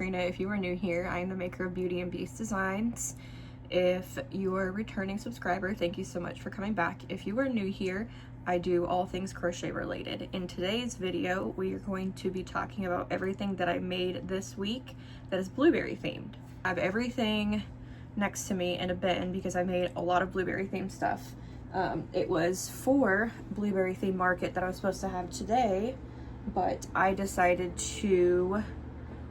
Katrina. If you are new here, I am the maker of Beauty and Beast Designs. If you are a returning subscriber, thank you so much for coming back. If you are new here, I do all things crochet related. In today's video, we are going to be talking about everything that I made this week that is blueberry themed. I have everything next to me in a bin because I made a lot of blueberry themed stuff. It was for blueberry themed market that I was supposed to have today, but I decided to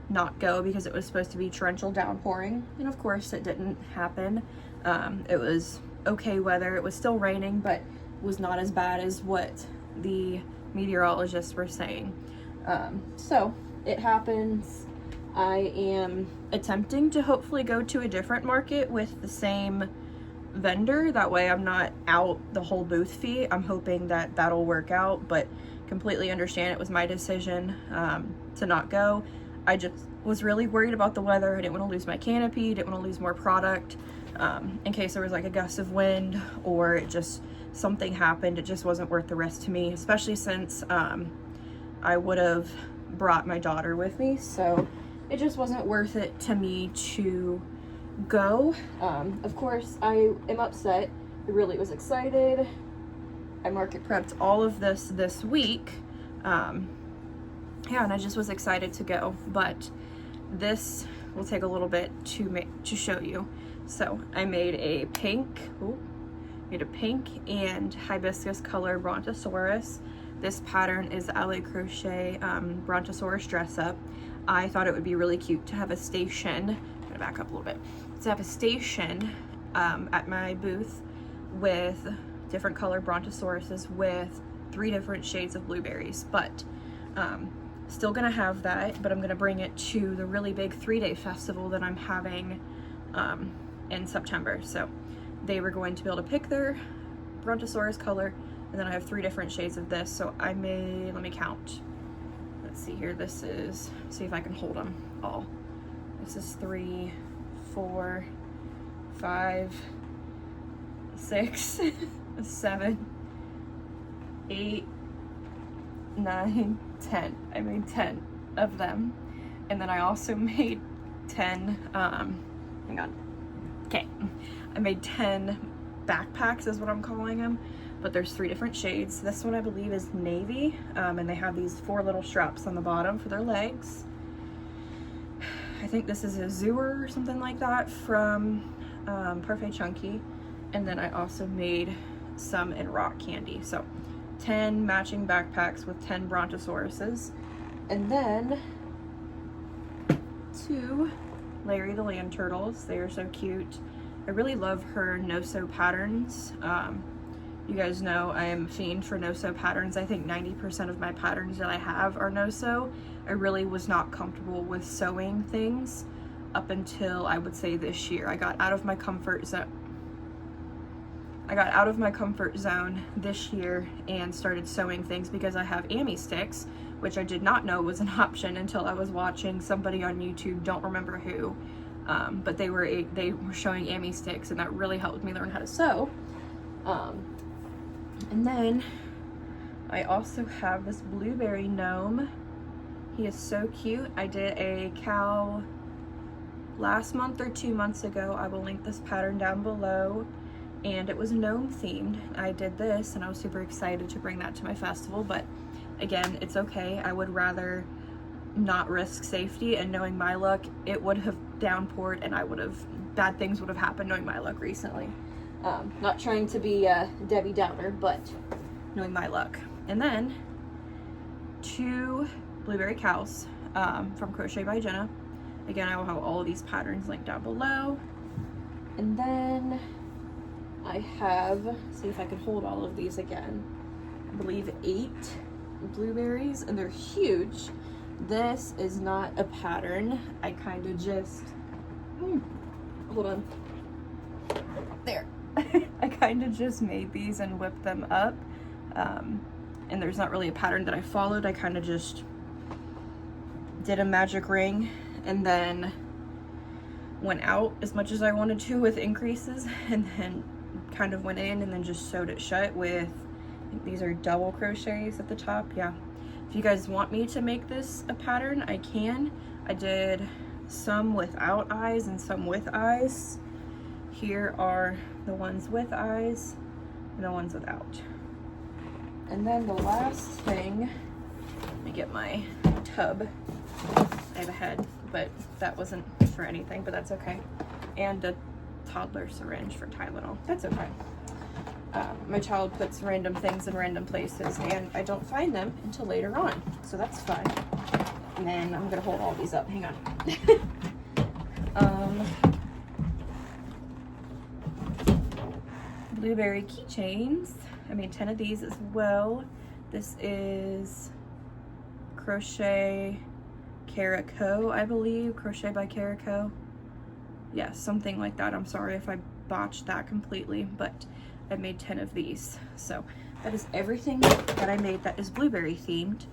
not go because it was supposed to be torrential downpouring, and of course it didn't happen. It was okay weather. It was still raining, but was not as bad as what the meteorologists were saying. So it happens. I am attempting to hopefully go to a different market with the same vendor. That way I'm not out the whole booth fee. I'm hoping that that'll work out, but completely understand it was my decision to not go. I just was really worried about the weather. I didn't want to lose my canopy, didn't want to lose more product in case there was like a gust of wind or it just something happened. It just wasn't worth the risk to me, especially since I would have brought my daughter with me, so it just wasn't worth it to me to go. Of course I am upset. I really was excited. I market prepped all of this week. Yeah, and I just was excited to go, but this will take a little bit to show you. So I made a pink, and hibiscus color brontosaurus. This pattern is Allez Crochet brontosaurus dress up. I thought it would be really cute to have a station. I'm gonna back up a little bit. To have a station at my booth with different color brontosauruses with 3 different shades of blueberries, but still gonna have that, but I'm gonna bring it to the really big 3-day festival that I'm having in September. So they were going to be able to pick their brontosaurus color, and then I have 3 different shades of this. So I made, let me count. Let's see here. This is, see if I can hold them all. This is 3, 4, 5, 6, 7, 8, 9, 10. I made 10 of them, and then I also made 10 hang on, okay, I made 10 backpacks is what I'm calling them, but there's 3 different shades. This one I believe is navy, and they have these 4 little straps on the bottom for their legs. I think this is a Zooer or something like that from Parfait Chunky, and then I also made some in rock candy. So 10 matching backpacks with 10 brontosauruses, and then 2 Larry the Land Turtles. They are so cute. I really love her no-sew patterns. You guys know I am a fiend for no-sew patterns. I think 90% of my patterns that I have are no-sew. I really was not comfortable with sewing things up until I would say this year. I got out of my comfort zone. This year and started sewing things because I have Ami sticks, which I did not know was an option until I was watching somebody on YouTube, don't remember who, but they were showing Ami sticks, and that really helped me learn how to sew. And then I also have this blueberry gnome. He is so cute. I did a cow last month or 2 months ago. I will link this pattern down below, and it was gnome themed. I did this and I was super excited to bring that to my festival, but again, it's okay. I would rather not risk safety, and knowing my luck, it would have downpoured and bad things would have happened knowing my luck recently. Not trying to be Debbie Downer, but knowing my luck. And then 2 blueberry cows from Crochet by Genna. Again, I will have all of these patterns linked down below. And then I have, see if I can hold all of these again, I believe 8 blueberries, and they're huge. This is not a pattern. I kind of just, hold on, there. I kind of just made these and whipped them up, and there's not really a pattern that I followed. I kind of just did a magic ring and then went out as much as I wanted to with increases, and then kind of went in and then just sewed it shut with, I think these are double crochets at the top. Yeah, if you guys want me to make this a pattern, I can. I did some without eyes and some with eyes. Here are the ones with eyes and the ones without. And then the last thing, let me get my tub. I have a head, but that wasn't for anything, but that's okay. And a toddler syringe for Tylenol. That's okay. My child puts random things in random places and I don't find them until later on, so that's fun. And then I'm gonna hold all these up, hang on. Blueberry keychains. I made 10 of these as well. This is Crochet Carico, I believe. Crochet by Carico. Yeah, something like that. I'm sorry if I botched that completely, but I made 10 of these. So that is everything that I made that is blueberry themed.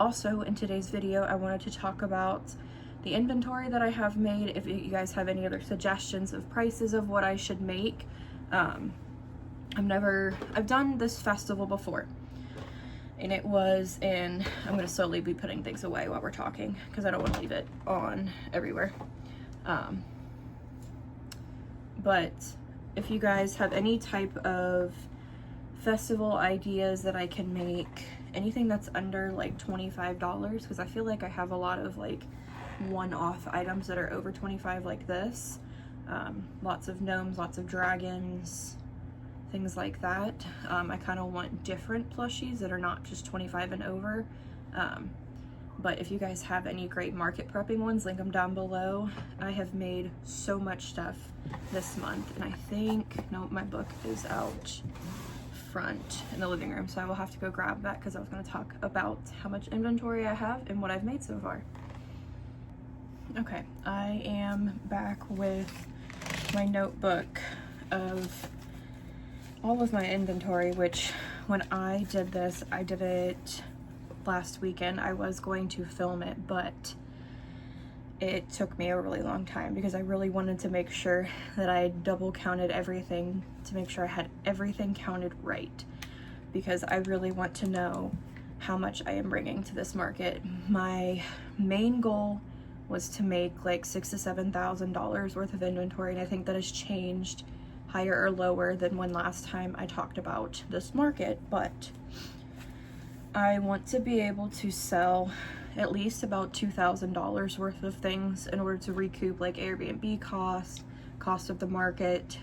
Also, in today's video, I wanted to talk about the inventory that I have made. If you guys have any other suggestions of prices of what I should make. I've done this festival before, and it was in, I'm going to slowly be putting things away while we're talking because I don't want to leave it on everywhere. But if you guys have any type of festival ideas that I can make, anything that's under like $25, because I feel like I have a lot of like one-off items that are over 25 like this. Lots of gnomes, lots of dragons, things like that. I kind of want different plushies that are not just 25 and over. But if you guys have any great market prepping ones, link them down below. I have made so much stuff this month, and I think, no, my book is out front in the living room, so I will have to go grab that because I was going to talk about how much inventory I have and what I've made so far. Okay, I am back with my notebook of all of my inventory, which when I did this, I did it last weekend. I was going to film it, but it took me a really long time because I really wanted to make sure that I double counted everything to make sure I had everything counted right, because I really want to know how much I am bringing to this market. My main goal was to make like $6,000 to $7,000 worth of inventory, and I think that has changed higher or lower than when last time I talked about this market, but I want to be able to sell at least about $2,000 worth of things in order to recoup like Airbnb cost of the market,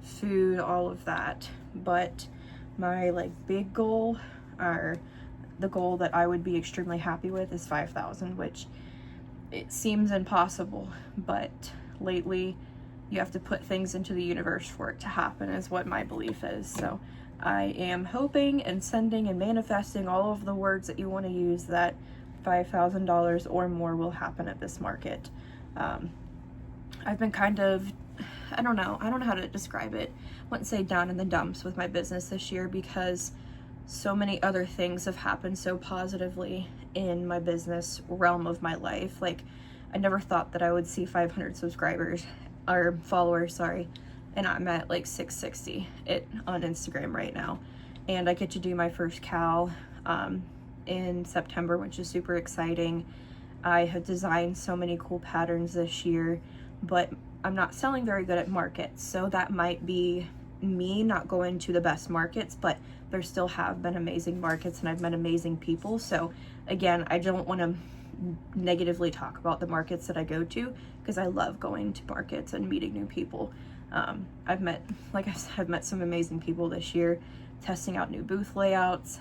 food, all of that. But my like big goal, or the goal that I would be extremely happy with, is 5,000, which it seems impossible, but lately you have to put things into the universe for it to happen, is what my belief is. So I am hoping and sending and manifesting all of the words that you want to use that $5,000 or more will happen at this market. I've been kind of, I don't know how to describe it. I wouldn't say down in the dumps with my business this year because so many other things have happened so positively in my business realm of my life. Like, I never thought that I would see 500 subscribers or followers, sorry, and I'm at like 660 on Instagram right now. And I get to do my first cal in September, which is super exciting. I have designed so many cool patterns this year, but I'm not selling very good at markets, so that might be me not going to the best markets, but there still have been amazing markets and I've met amazing people. So again, I don't want to negatively talk about the markets that I go to because I love going to markets and meeting new people. I've met, like I said, I've met some amazing people this year, testing out new booth layouts.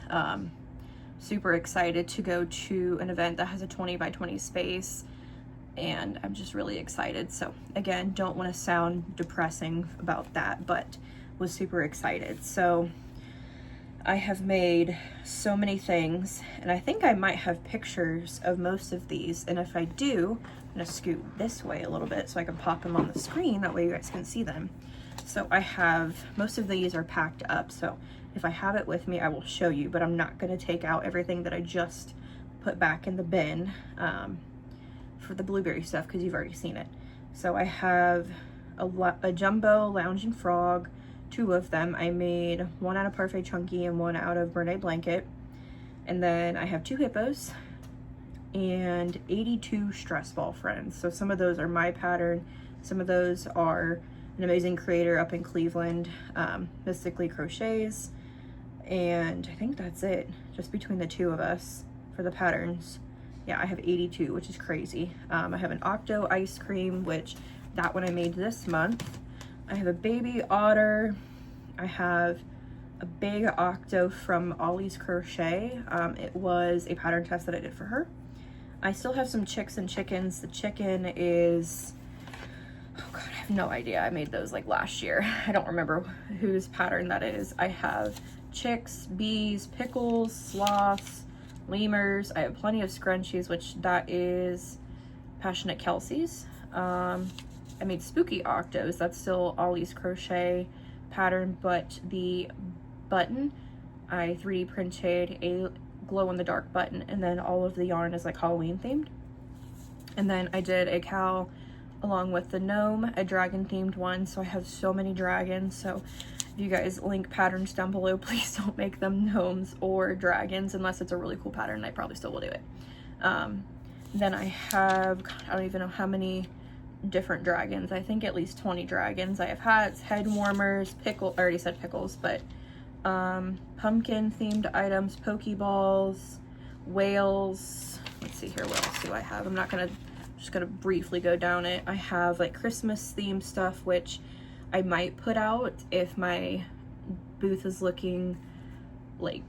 Super excited to go to an event that has a 20 by 20 space, and I'm just really excited. So again, don't want to sound depressing about that, but was super excited. So I have made so many things, and I think I might have pictures of most of these, and if I do, I'm gonna scoot this way a little bit so I can pop them on the screen, that way you guys can see them. So I have, most of these are packed up, so if I have it with me, I will show you, but I'm not gonna take out everything that I just put back in the bin for the blueberry stuff because you've already seen it. So I have a jumbo lounging frog, 2 of them. I made one out of Parfait Chunky and one out of Bernay Blanket. And then I have 2 hippos, and 82 stress ball friends. So some of those are my pattern, some of those are an amazing creator up in Cleveland, Mystically Crochets, and I think that's it, just between the two of us for the patterns. Yeah, I have 82, which is crazy. I have an Octo ice cream, which that one I made this month. I have a baby otter. I have a big Octo from Ollie's Crochet. It was a pattern test that I did for her. I still have some chicks and chickens. The chicken is, oh God, I have no idea. I made those like last year. I don't remember whose pattern that is. I have chicks, bees, pickles, sloths, lemurs. I have plenty of scrunchies, which that is Passionate Kelsey's. I made spooky octos. That's still Ollie's Crochet pattern, but the button, I 3D printed a glow-in-the-dark button, and then all of the yarn is like Halloween themed. And then I did a cow along with the gnome, a dragon themed one. So I have so many dragons. So if you guys link patterns down below, please don't make them gnomes or dragons unless it's a really cool pattern. I probably still will do it. Then I have, God, I don't even know how many different dragons. I think at least 20 dragons. I have hats, head warmers, pickle, I already said pickles, but pumpkin themed items, pokeballs, whales. Let's see here, what else do I have? I'm not gonna, just gonna briefly go down it. I have like Christmas themed stuff, which I might put out if my booth is looking like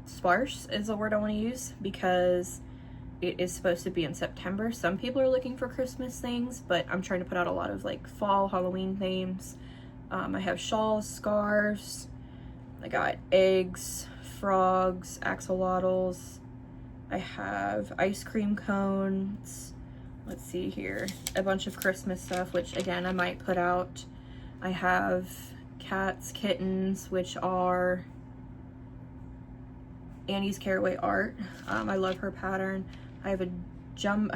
sparse is the word I want to use, because it is supposed to be in September. Some people are looking for Christmas things, but I'm trying to put out a lot of like fall Halloween themes. I have shawls, scarves. I got eggs, frogs, axolotls. I have ice cream cones. Let's see here. A bunch of Christmas stuff, which again, I might put out. I have cats, kittens, which are Annie's Caraway Art. I love her pattern. I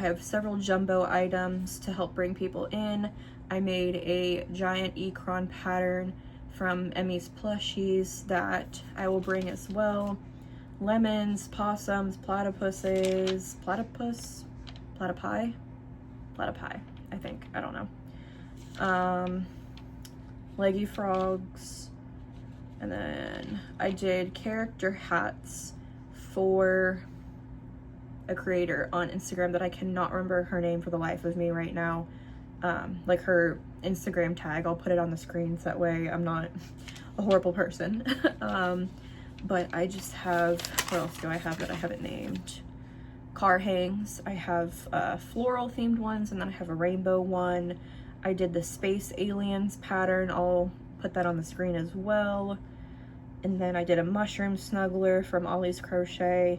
have several jumbo items to help bring people in. I made a giant Ecron pattern from Emmy's plushies that I will bring as well. Lemons, possums, platypuses, platypi, I think, I don't know. Leggy frogs, and then I did character hats for a creator on Instagram that I cannot remember her name for the life of me right now. Like her Instagram tag, I'll put it on the screen so that way I'm not a horrible person. But I just have, what else do I have that I haven't named? Car hangs. I have floral themed ones, and then I have a rainbow one. I did the Space Aliens pattern. I'll put that on the screen as well. And then I did a mushroom snuggler from Ollie's Crochet.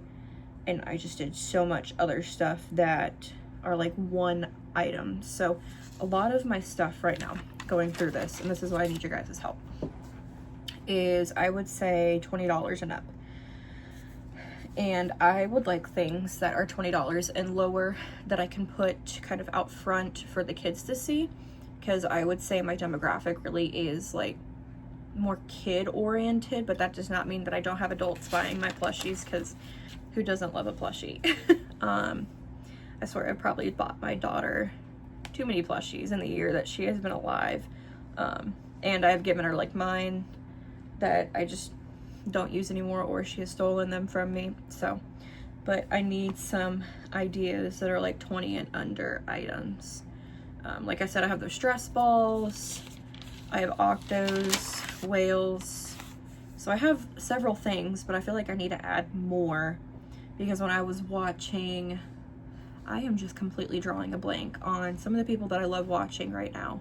And I just did so much other stuff that are like one item. So a lot of my stuff right now going through this, and this is why I need your guys' help, is I would say $20 and up. And I would like things that are $20 and lower that I can put kind of out front for the kids to see, because I would say my demographic really is like more kid oriented, but that does not mean that I don't have adults buying my plushies, because who doesn't love a plushie? I swear I probably bought my daughter too many plushies in the year that she has been alive. And I've given her like mine that I just don't use anymore, or she has stolen them from me. So, but I need some ideas that are like 20 and under items. Like I said, I have those stress balls, I have octos, whales. So I have several things, but I feel like I need to add more, because when I was watching, I am just completely drawing a blank on some of the people that I love watching right now.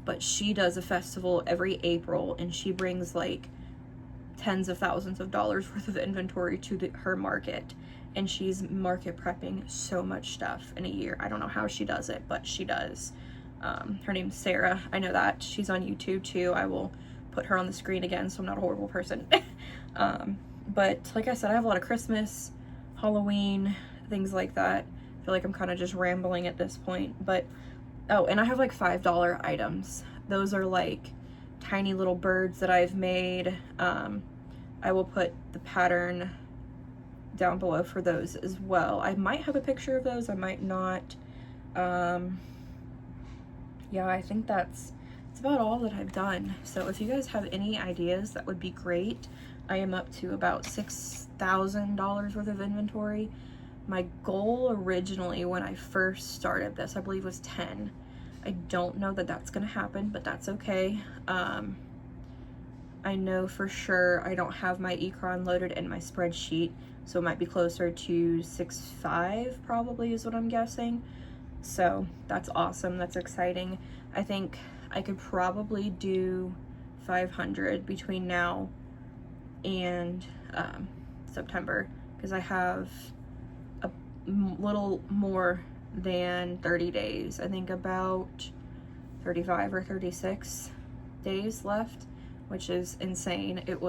But she does a festival every April, and she brings like tens of thousands of dollars worth of inventory to her market, and she's market prepping so much stuff in a year. I don't know how she does it, but she does. Her name's Sarah. I know that. She's on YouTube too. I will put her on the screen again so I'm not a horrible person. But like I said, I have a lot of Christmas, Halloween, things like that. I feel like I'm kind of just rambling at this point, but oh, and I have like $5 items. Those are like tiny little birds that I've made. I will put the pattern down below for those as well. I might have a picture of those, I might not. Yeah, I think that's about all that I've done. So if you guys have any ideas, that would be great. I am up to about $6,000 worth of inventory. My goal originally when I first started this, I believe, was 10. I don't know that that's gonna happen, but that's okay. I know for sure I don't have my Ecron loaded in my spreadsheet, so it might be closer to 6.5 probably is what I'm guessing. So that's awesome, that's exciting. I think I could probably do 500 between now and September, because I have a little more than 30 days. I think about 35 or 36 days left, which is insane. It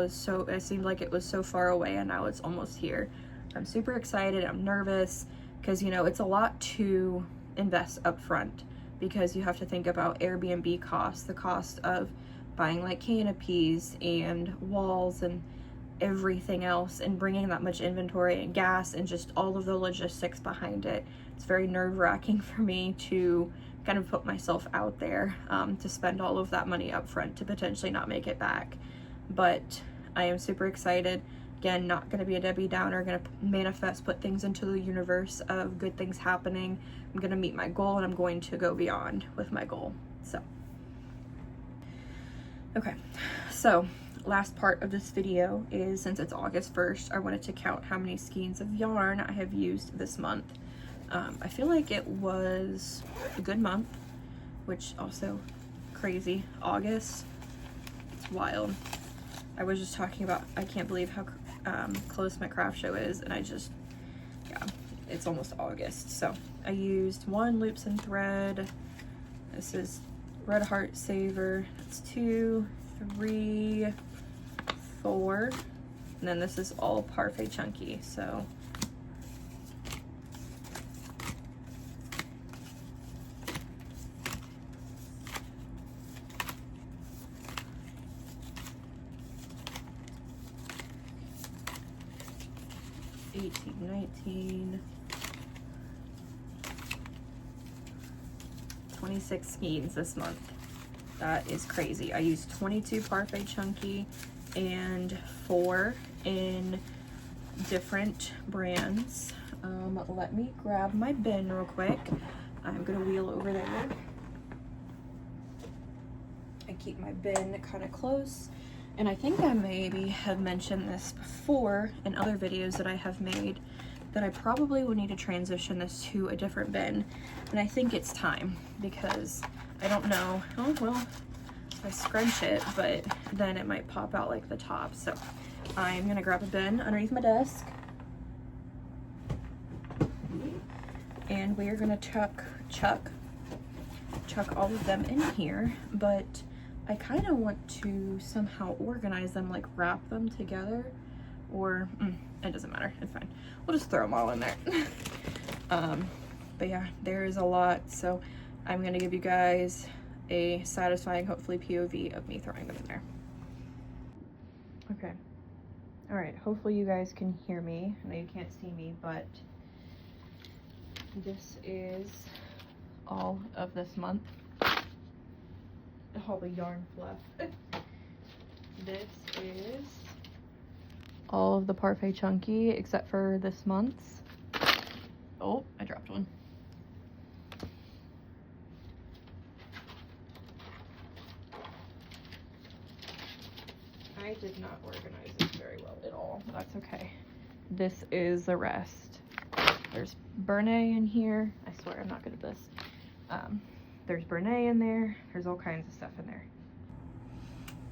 seemed like it was so far away, and now it's almost here. I'm super excited. I'm nervous because, you know, it's a lot to invest up front, because you have to think about Airbnb costs, the cost of buying like canopies and walls and everything else, and bringing that much inventory and gas and just all of the logistics behind it. It's very nerve-wracking for me to kind of put myself out there to spend all of that money up front to potentially not make it back. But I am super excited. Again, not going to be a Debbie Downer, going to manifest, put things into the universe of good things happening. I'm going to meet my goal, and I'm going to go beyond with my goal. So, okay, so last part of this video is, since it's August 1st, I wanted to count how many skeins of yarn I have used this month. I feel like it was a good month, which also crazy. August, it's wild. I was just talking about, I can't believe how close my craft show is, and yeah, it's almost August. So I used 1 loops and thread. This is Red Heart Saver. That's 2, 3, 4, and then this is all Parfait Chunky. So $18, $19, 26 skeins this month. That is crazy. I used 22 Parfait Chunky and 4 in different brands. Let me grab my bin real quick. I'm gonna wheel over there. I keep my bin kind of close. And I think I maybe have mentioned this before in other videos that I have made, that I probably will need to transition this to a different bin. And I think it's time, because I don't know, oh well, I scrunch it, but then it might pop out like the top. So I'm gonna grab a bin underneath my desk, and we are gonna chuck all of them in here. But I kind of want to somehow organize them, like wrap them together, or it doesn't matter, it's fine. We'll just throw them all in there. But yeah, there is a lot, so I'm gonna give you guys a satisfying, hopefully, POV of me throwing them in there. Okay, all right, hopefully you guys can hear me. I know you can't see me, but this is all of this month. All the yarn fluff. This is all of the Parfait Chunky except for this month's. Oh, I dropped one. I did not organize this very well at all. That's okay. This is the rest. There's Bernay in here. I swear I'm not good at this. There's Bernay in there. There's all kinds of stuff in there.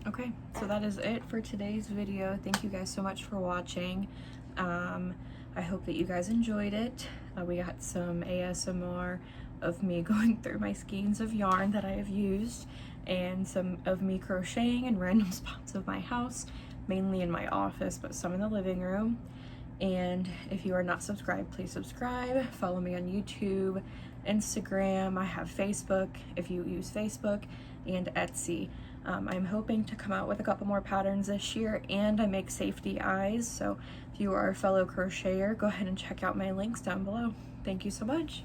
Okay, so that is it for today's video. Thank you guys so much for watching. I hope that you guys enjoyed it. We got some ASMR of me going through my skeins of yarn that I have used, and some of me crocheting in random spots of my house, mainly in my office, but some in the living room. And if you are not subscribed, please subscribe. Follow me on YouTube, Instagram. I have Facebook if you use Facebook, and Etsy. I'm hoping to come out with a couple more patterns this year, and I make safety eyes, so if you are a fellow crocheter, go ahead and check out my links down below. Thank you so much.